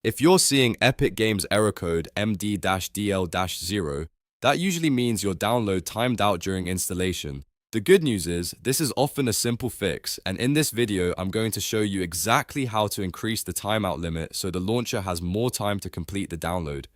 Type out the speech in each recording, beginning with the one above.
If you're seeing Epic Games error code MD-DL-0, that usually means your download timed out during installation. The good news is, this is often a simple fix, and in this video I'm going to show you exactly how to increase the timeout limit so the launcher has more time to complete the download.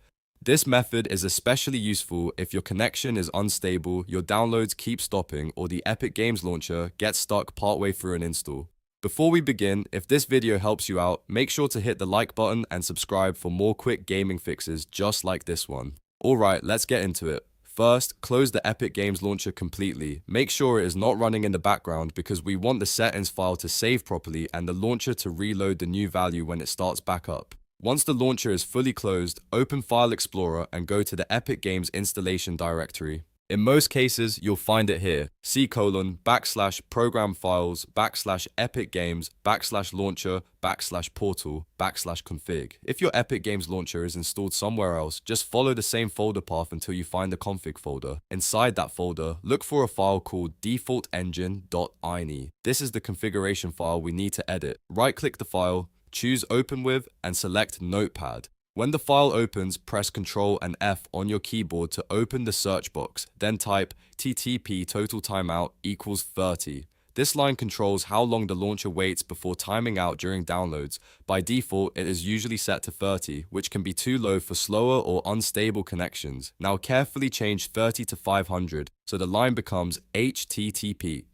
This method is especially useful if your connection is unstable, your downloads keep stopping, or the Epic Games launcher gets stuck partway through an install. Before we begin, if this video helps you out, make sure to hit the like button and subscribe for more quick gaming fixes just like this one. Alright, let's get into it. First, close the Epic Games launcher completely. Make sure it is not running in the background because we want the settings file to save properly and the launcher to reload the new value when it starts back up. Once the launcher is fully closed, open File Explorer and go to the Epic Games installation directory. In most cases, you'll find it here, /program files /Epic Games /launcher /portal /config. If your Epic Games launcher is installed somewhere else, just follow the same folder path until you find the config folder. Inside that folder, look for a file called DefaultEngine.ini. This is the configuration file we need to edit. Right-click the file, choose Open With, and select Notepad. When the file opens, press Ctrl and F on your keyboard to open the search box, then type HttpTotalTimeout = 30. This line controls how long the launcher waits before timing out during downloads. By default, it is usually set to 30, which can be too low for slower or unstable connections. Now carefully change 30 to 500, so the line becomes HTTP.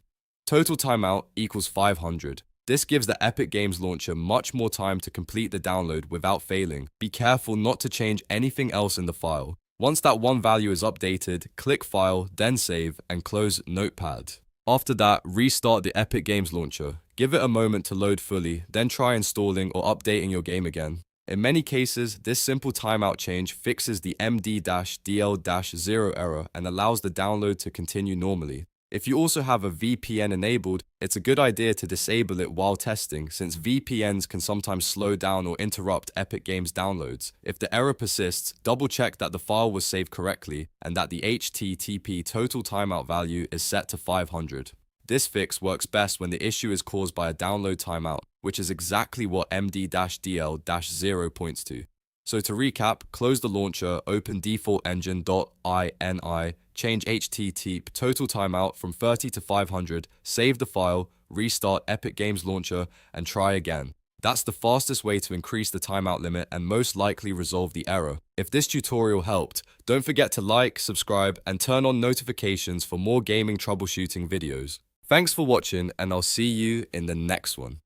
Total timeout = 500. This gives the Epic Games launcher much more time to complete the download without failing. Be careful not to change anything else in the file. Once that one value is updated, click File, then Save, and close Notepad. After that, restart the Epic Games launcher. Give it a moment to load fully, then try installing or updating your game again. In many cases, this simple timeout change fixes the MD-DL-0 error and allows the download to continue normally. If you also have a VPN enabled, it's a good idea to disable it while testing, since VPNs can sometimes slow down or interrupt Epic Games downloads. If the error persists, double check that the file was saved correctly and that the HTTP total timeout value is set to 500. This fix works best when the issue is caused by a download timeout, which is exactly what MD-DL-0 points to. So to recap, close the launcher, open DefaultEngine.ini, change HTTP total timeout from 30 to 500, save the file, restart Epic Games launcher, and try again. That's the fastest way to increase the timeout limit and most likely resolve the error. If this tutorial helped, don't forget to like, subscribe, and turn on notifications for more gaming troubleshooting videos. Thanks for watching, and I'll see you in the next one.